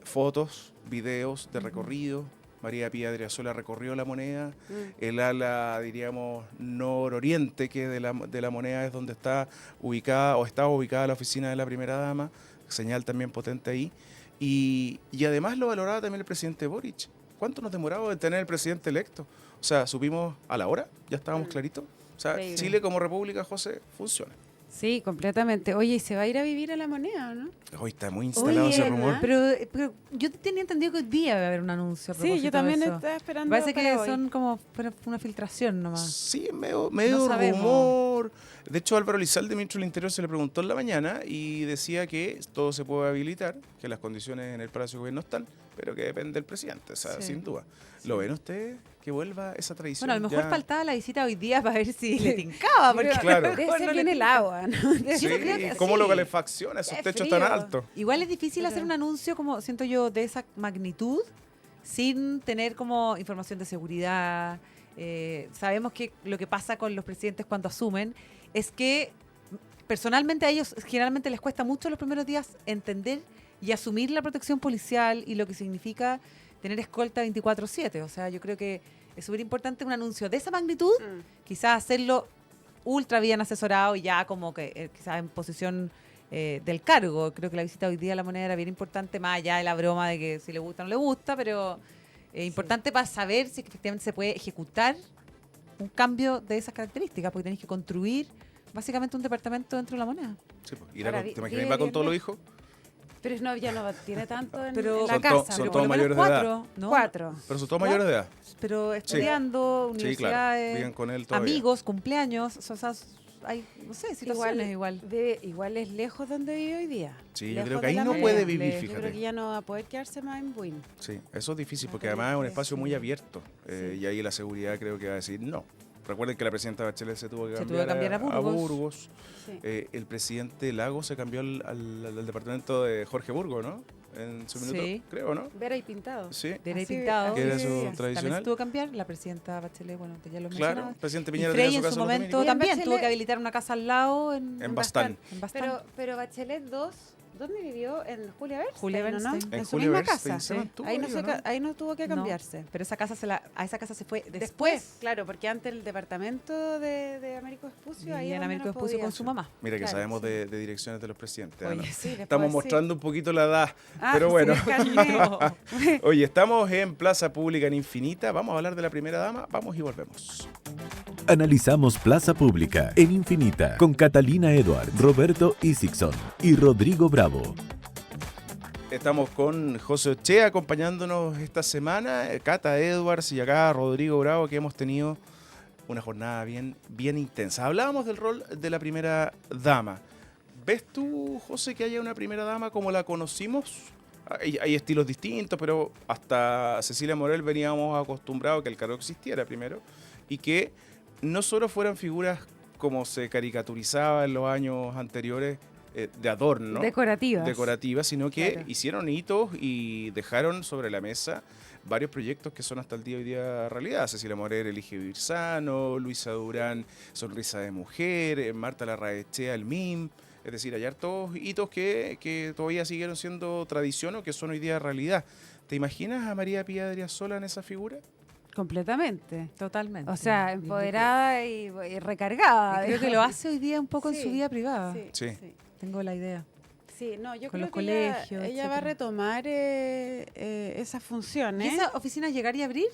Fotos, videos de recorrido. María Pía Adriasola recorrió La Moneda. El ala, diríamos, nororiente, que de la Moneda es donde está ubicada, o estaba ubicada la oficina de la primera dama, señal también potente ahí. Y además lo valoraba también el presidente Boric. ¿Cuánto nos demoraba en tener el presidente electo? O sea, supimos a la hora, ya estábamos claritos. O sea, Increíble. Chile como república, José, funciona. Sí, completamente. Oye, ¿y se va a ir a vivir a La Moneda, no? Hoy está muy instalado ese Oye, rumor. Pero yo tenía entendido que hoy día va a haber un anuncio a Sí, propósito yo también de eso. estaba esperando. Parece que para hoy. son como una filtración nomás. Sí, medio No sabemos. rumor. De hecho, Álvaro Lizalde, ministro del Interior, se le preguntó en la mañana y decía que todo se puede habilitar, que las condiciones en el Palacio de Gobierno están, pero que depende del presidente, o sea, Sí. sin duda. ¿Lo ven ustedes que vuelva esa tradición? Bueno, a lo mejor Ya- faltaba la visita hoy día para ver si le tincaba. Porque Claro. Debe no ser le bien el tinca. agua, ¿no? Debe Sí, ser bien- ¿cómo sí. lo calefacciona esos Qué techos frío. tan altos? Igual es difícil Pero- hacer un anuncio, como siento yo, de esa magnitud sin tener como información de seguridad. Sabemos que lo que pasa con los presidentes cuando asumen es que personalmente a ellos generalmente les cuesta mucho los primeros días entender y asumir la protección policial y lo que significa tener escolta 24/7. O sea, yo creo que es súper importante un anuncio de esa magnitud, quizás hacerlo ultra bien asesorado y ya como que quizás en posición del cargo. Creo que la visita hoy día a La Moneda era bien importante, más allá de la broma de que si le gusta o no le gusta, pero importante para saber si efectivamente se puede ejecutar un cambio de esas características, porque tenéis que construir básicamente un departamento dentro de La Moneda. Sí, pues, Ahora, ¿te imaginas vive va con bien todos los lejos. hijos? Pero no, ya no tiene tanto en, Pero- en la Son casa. son Pero todos por lo menos mayores de edad. 4, ¿no? 4. Pero son todos mayores de edad. Pero estudiando, Sí, claro. universidades, Viven con él todavía. amigos, cumpleaños, o sea, hay, no sé, situaciones igual. Igual es lejos donde vive hoy día. Sí, yo Lejos creo que de ahí La no Moneda. puede vivir, Yo creo fíjate. que ya no va a poder quedarse más en Buin. Sí, eso es difícil porque Ah, además es un sí. espacio muy abierto y ahí la seguridad creo que va a decir no. Recuerden que la presidenta Bachelet se tuvo que cambiar, a Burgos. Sí. El presidente Lagos se cambió al departamento de Jorge Burgos, ¿no? En su minuto, Sí. creo, ¿no? Vera y pintado. Sí, Viene Así- pintado. que era así su vivía. También tradicional. se tuvo que cambiar la presidenta Bachelet, bueno, ya lo Claro, mencionaba. el presidente Y Piñera Frey tenía en su su casa en los momento dominicos. también Bachelet- tuvo que habilitar una casa al lado En Bastán. En Bastán. Pero Bachelet 2, ¿dónde vivió? ¿En Julia Bernstein? Julia ¿no? Bernstein. En En su Julia misma Bernstein casa. se mantuvo Ahí no, ahí, se ¿o no? ca- ahí no tuvo que No, cambiarse. pero esa casa a esa casa se fue después. Después, claro, porque antes el departamento de Américo Vespucio, ahí Vivía en es donde Américo no Vespucio podía. con su mamá. Mira que Claro, sabemos sí. de direcciones de los presidentes. Oye, ¿no? sí, después Estamos sí. mostrando un poquito la edad, Ah, pero sí, bueno. el carnet. Oye, estamos en Plaza Pública en Infinita. Vamos a hablar de la primera dama. Vamos y volvemos. Analizamos Plaza Pública en Infinita con Catalina Edwards, Roberto Isixson y Rodrigo Bravo. Estamos con José Ochea acompañándonos esta semana, Cata Edwards y acá Rodrigo Bravo, que hemos tenido una jornada bien intensa. Hablábamos del rol de la primera dama. ¿Ves tú, José, que haya una primera dama como la conocimos? Hay estilos distintos, pero hasta Cecilia Morel veníamos acostumbrados a que el cargo existiera primero y que no solo fueran figuras como se caricaturizaba en los años anteriores de adorno, decorativas, sino que Claro. hicieron hitos y dejaron sobre la mesa varios proyectos que son hasta el día de hoy día realidad. Cecilia Morel, Elige Vivir Sano, Luisa Durán, Sonrisa de Mujer, Marta Larraechea, el MIM. Es decir, hay hartos hitos que todavía siguieron siendo tradición o que son hoy día realidad. ¿Te imaginas a María Pía Adriasola en esa figura? Completamente. Totalmente. O sea, empoderada y recargada. Y creo que lo hace hoy día un poco en Sí, su vida privada. Sí. Tengo la idea. Sí, no, yo Con creo los que ella- colegios, ella va a etcétera. retomar esas ¿Y funciones. esa oficina llegaría a abrir?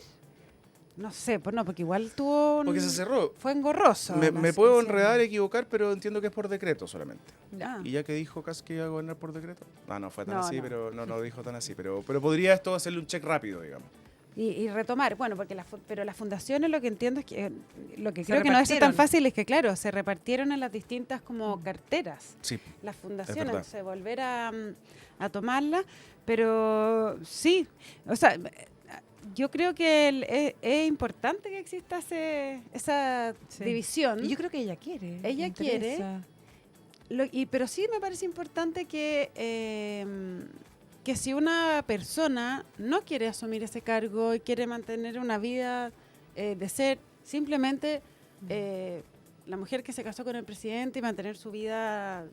No sé, pues no, porque igual tuvo Porque se cerró. fue engorroso. Me además, puedo sí. enredar, equivocar, pero entiendo que es por decreto solamente. Ah. Y ya que dijo Kass que iba a gobernar por decreto. No fue tan No, así, no. pero no lo dijo tan así. Pero podría esto hacerle un check rápido, digamos. y retomar. Bueno, porque pero las fundaciones lo que entiendo es que, lo que Se creo que no es tan repartieron. fácil es que, claro, se repartieron en las distintas como carteras. Sí, Las Es fundaciones, verdad. entonces volver a tomarla, pero sí, o sea, yo creo que es importante que exista esa Sí. división. Y yo creo que ella quiere. Ella le interesa. Pero sí me parece importante que si una persona no quiere asumir ese cargo y quiere mantener una vida de ser simplemente la mujer que se casó con el presidente y mantener su vida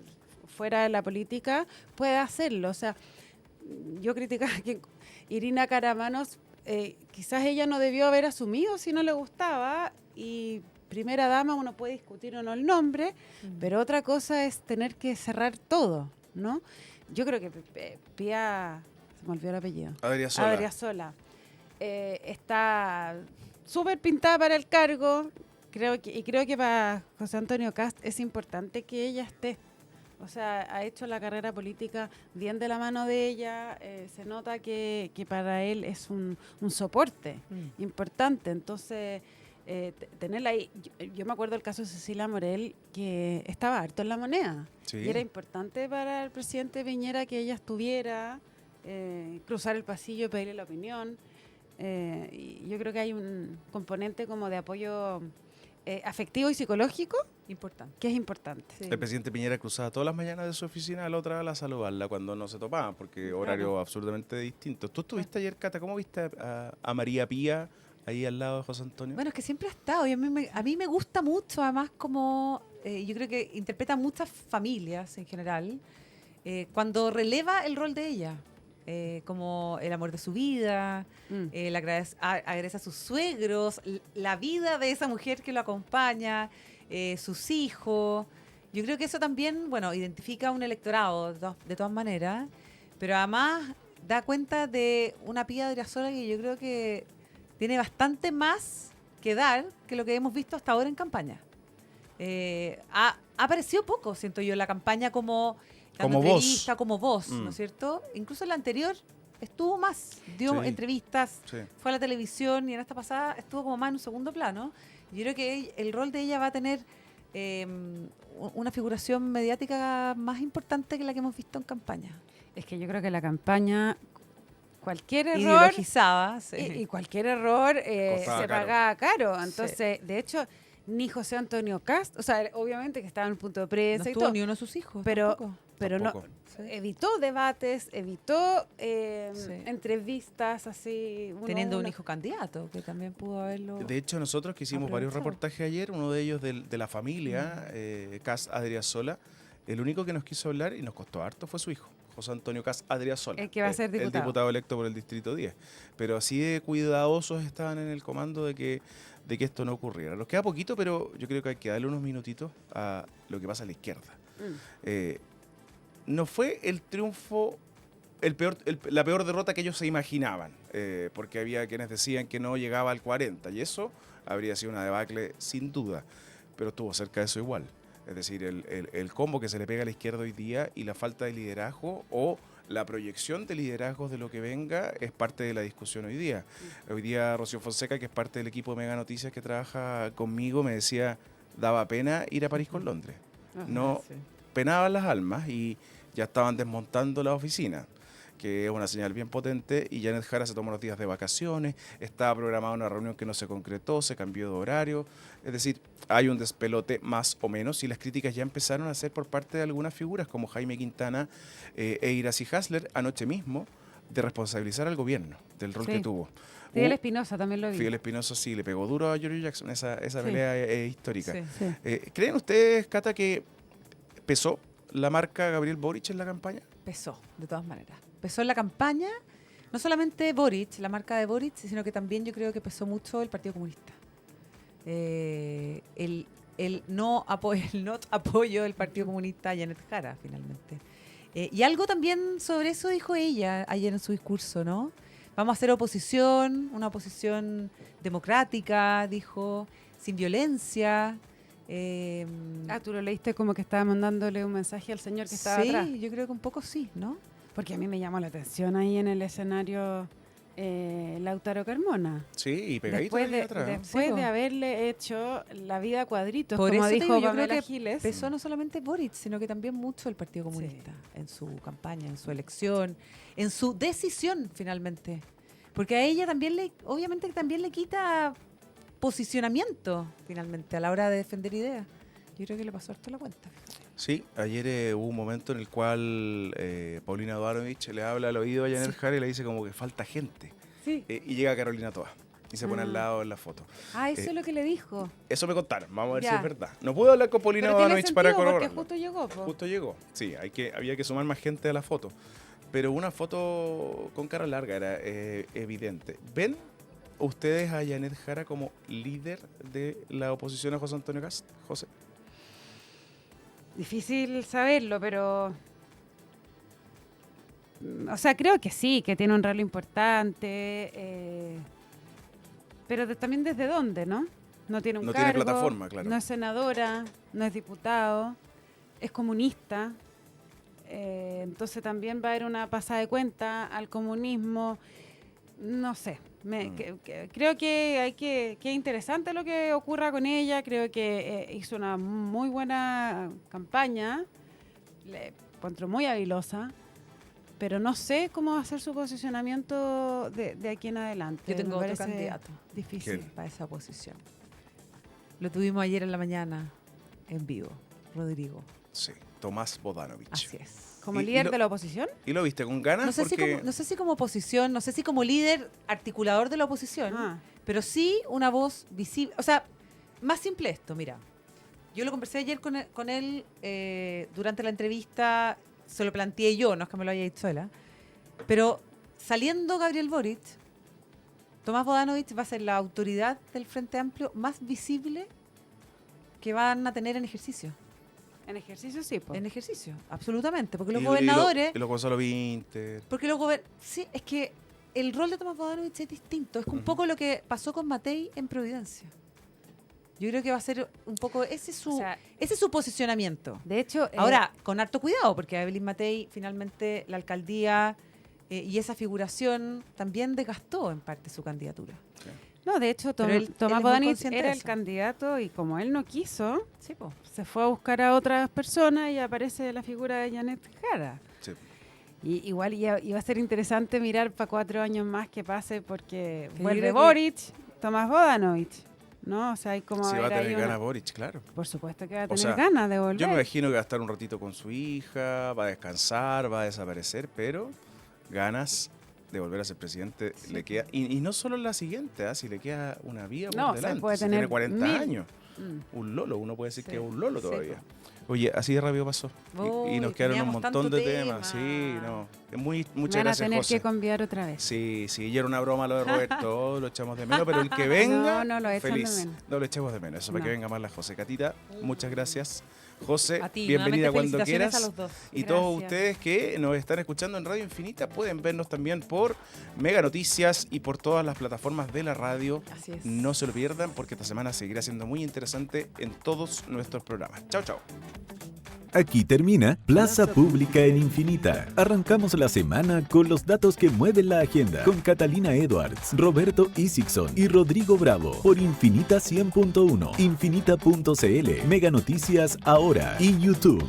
fuera de la política, puede hacerlo. O sea, yo criticaba que Irina Karamanos, quizás ella no debió haber asumido si no le gustaba, y primera dama uno puede discutir o no el nombre, pero otra cosa es tener que cerrar todo, ¿no? Yo creo que Pía, se me olvidó el apellido, Adriasola. Adriasola, está súper pintada para el cargo, creo que para José Antonio Cast es importante que ella esté. O sea, ha hecho la carrera política bien de la mano de ella, se nota que para él es un soporte importante, entonces tenerla ahí. Yo me acuerdo del caso de Cecilia Morel, que estaba harto en La Moneda, Sí. y era importante para el presidente Piñera que ella estuviera, cruzar el pasillo, pedirle la opinión, y yo creo que hay un componente como de apoyo afectivo y psicológico Importante. que es importante. Sí. El presidente Piñera cruzaba todas las mañanas de su oficina a la otra a saludarla cuando no se topaban, porque Claro. horario absolutamente distinto. ¿Tú estuviste ayer, Cata? ¿Cómo viste a María Pía ahí al lado de José Antonio? Bueno, es que siempre ha estado y a mí me gusta mucho, además, como yo creo que interpreta muchas familias en general, cuando releva el rol de ella, como el amor de su vida, le agradece a sus suegros, la vida de esa mujer que lo acompaña, sus hijos. Yo creo que eso también, bueno, identifica un electorado de todas maneras, pero además da cuenta de una Pía Adriasola que yo creo que tiene bastante más que dar que lo que hemos visto hasta ahora en campaña. Ha aparecido poco, siento yo, en la campaña como dando Como voz. entrevista, como voz, ¿no Mm. es cierto? Incluso en la anterior estuvo más, dio Sí. entrevistas, Sí. fue a la televisión, y en esta pasada estuvo como más en un segundo plano. Yo creo que el rol de ella va a tener una figuración mediática más importante que la que hemos visto en campaña. Es que yo creo que la campaña, cualquier error Ideologizada, sí. y cualquier error Costaba se caro. pagaba caro. Entonces, de hecho, ni José Antonio Cast, o sea, obviamente que estaba en el punto de No prensa y estuvo todo, ni uno de sus hijos. pero tampoco. pero no Tampoco. Sí. evitó debates, evitó Sí. entrevistas así. Teniendo un hijo candidato, que también pudo haberlo. De hecho, nosotros que hicimos varios aprovechado. reportajes ayer, uno de ellos de la familia, Cas Adriasola, el único que nos quiso hablar y nos costó harto fue su hijo, José Antonio Cas Adriasola. El que va a ser El diputado. diputado electo por el Distrito 10. Pero así de cuidadosos estaban en el comando de que esto no ocurriera. Nos queda poquito, pero yo creo que hay que darle unos minutitos a lo que pasa a la izquierda. No fue el triunfo, la peor derrota que ellos se imaginaban, porque había quienes decían que no llegaba al 40, y eso habría sido una debacle sin duda, pero estuvo cerca de eso igual. Es decir, el combo que se le pega a la izquierda hoy día y la falta de liderazgo o la proyección de liderazgos de lo que venga es parte de la discusión hoy día. Hoy día Rocío Fonseca, que es parte del equipo de Mega Noticias que trabaja conmigo, me decía, daba pena ir a París con Londres. No penaban las almas y ya estaban desmontando la oficina, que es una señal bien potente, y Janet Jara se tomó unos días de vacaciones, estaba programada una reunión que no se concretó, se cambió de horario, es decir, hay un despelote más o menos, y las críticas ya empezaron a ser por parte de algunas figuras como Jaime Quintana e Iracy Hasler anoche mismo, de responsabilizar al gobierno del rol Sí. que tuvo. Fidel Espinosa también lo vi. Fidel Espinosa sí le pegó duro a George Jackson, esa Sí. pelea es histórica. Sí. Sí. ¿Creen ustedes, Cata, que pesó la marca Gabriel Boric en la campaña? Pesó, de todas maneras. Pesó en la campaña, no solamente Boric, la marca de Boric, sino que también yo creo que pesó mucho el Partido Comunista. El no apoyo del Partido Comunista a Janet Jara, finalmente. Y algo también sobre eso dijo ella ayer en su discurso, ¿no? Vamos a hacer oposición, una oposición democrática, dijo, sin violencia. Tú lo leíste como que estaba mandándole un mensaje al señor que estaba sí, atrás. yo creo que un poco sí, ¿no? Porque a mí me llamó la atención ahí en el escenario Lautaro Carmona. Sí, y pegadito Después ahí de, atrás. después Sí, po. de haberle hecho la vida a cuadritos, Por como eso te dijo digo, yo creo Pamela que Giles. pesó no solamente Boric, sino que también mucho el Partido Comunista en su campaña, en su elección, en su decisión finalmente. Porque a ella también obviamente también le quita posicionamiento finalmente a la hora de defender ideas. Yo creo que le pasó harto la cuenta. Fíjate. Sí, ayer hubo un momento en el cual Paulina Dovarovich le habla al oído a Janet Jara y le dice como que falta gente. Sí. Y llega Carolina Toa y se pone al lado en la foto. Eso es lo que le dijo. Eso me contaron, vamos a ver Ya. si es verdad. No puedo hablar con Paulina Pero tiene Dovarovich para sentido porque corroborarlo. justo llegó, po. Justo llegó. Sí, había que sumar más gente a la foto. Pero una foto con cara larga era evidente. ¿Ven ustedes a Janet Jara como líder de la oposición a José Antonio Kast? José. Difícil saberlo, pero... O sea, creo que sí, que tiene un rol importante. Pero también desde dónde, ¿no? No tiene un No cargo. tiene plataforma, claro. No es senadora, no es diputado, es comunista. Entonces también va a haber una pasada de cuenta al comunismo. No sé. Creo que es interesante lo que ocurra con ella. Creo que hizo una muy buena campaña. Le encuentro muy habilosa. Pero no sé cómo va a ser su posicionamiento de aquí en adelante. Yo tengo Me otro parece candidato difícil. ¿Quién? para esa posición. Lo tuvimos ayer en la mañana en vivo, Rodrigo. Sí, Tomás Bodanovich. Así es. ¿Como Y líder lo- de la oposición? ¿Y lo viste con ganas? No sé, Porque... no sé si como oposición, no sé si como líder articulador de la oposición, Ah. pero sí una voz visible. O sea, más simple esto, mira. Yo lo conversé ayer con él durante la entrevista, se lo planteé yo, no es que me lo haya dicho él, pero saliendo Gabriel Boric, Tomás Bodanovich va a ser la autoridad del Frente Amplio más visible que van a tener en ejercicio. En ejercicio sí, po. En ejercicio, absolutamente. Porque los y gobernadores... Y los Gonzalo Vinter. Porque sí, es que el rol de Tomás Bodanovich es distinto. Es un poco lo que pasó con Matei en Providencia. Yo creo que va a ser un poco ese es O sea, su posicionamiento. de hecho, Ahora, con harto cuidado, porque a Evelyn Matei finalmente la alcaldía y esa figuración también desgastó en parte su candidatura. no, de hecho, Pero él Tomás es muy Bodanovich consciente era de el eso. candidato y como él no quiso, Sí, po. se fue a buscar a otras personas y aparece la figura de Janet Jara. Sí. Y igual iba a ser interesante mirar para 4 años más que pase porque Pero yo vuelve creo que- Boric, Tomás Bodanovich, ¿no? O sea, hay como Sí, va a ver ahí tener una- ganas Boric, claro. Por supuesto que va a O tener sea, ganas de volver. Yo me imagino que va a estar un ratito con su hija, va a descansar, va a desaparecer, pero ganas de volver a ser presidente le queda. Y no solo la siguiente, si le queda una vida por No, se delante. puede Si tener tiene 40 1000. años. Mm. Un lolo, uno puede decir Sí, que es un lolo sí, todavía. po. Oye, así de rápido pasó. Y nos Uy, quedaron un teníamos montón tanto de temas. tema. Sí, no. Muchas Van a gracias, tener José. que cambiar otra vez. Sí, ya era una broma lo de Roberto, lo echamos de menos, pero el que venga, No lo echan de feliz. menos. No lo echemos de menos, eso para No. que venga más la José. Catita, muchas gracias. José, A ti, bienvenida nuevamente cuando felicitaciones quieras. a los dos. Y todos Gracias. ustedes que nos están escuchando en Radio Infinita pueden vernos también por Mega Noticias y por todas las plataformas de la radio. Así es. No se lo pierdan porque esta semana seguirá siendo muy interesante en todos nuestros programas. Chao, chao. Aquí termina Plaza Pública en Infinita. Arrancamos la semana con los datos que mueven la agenda con Catalina Edwards, Roberto Isikson y Rodrigo Bravo por Infinita 100.1, infinita.cl, Mega Noticias Ahora y YouTube.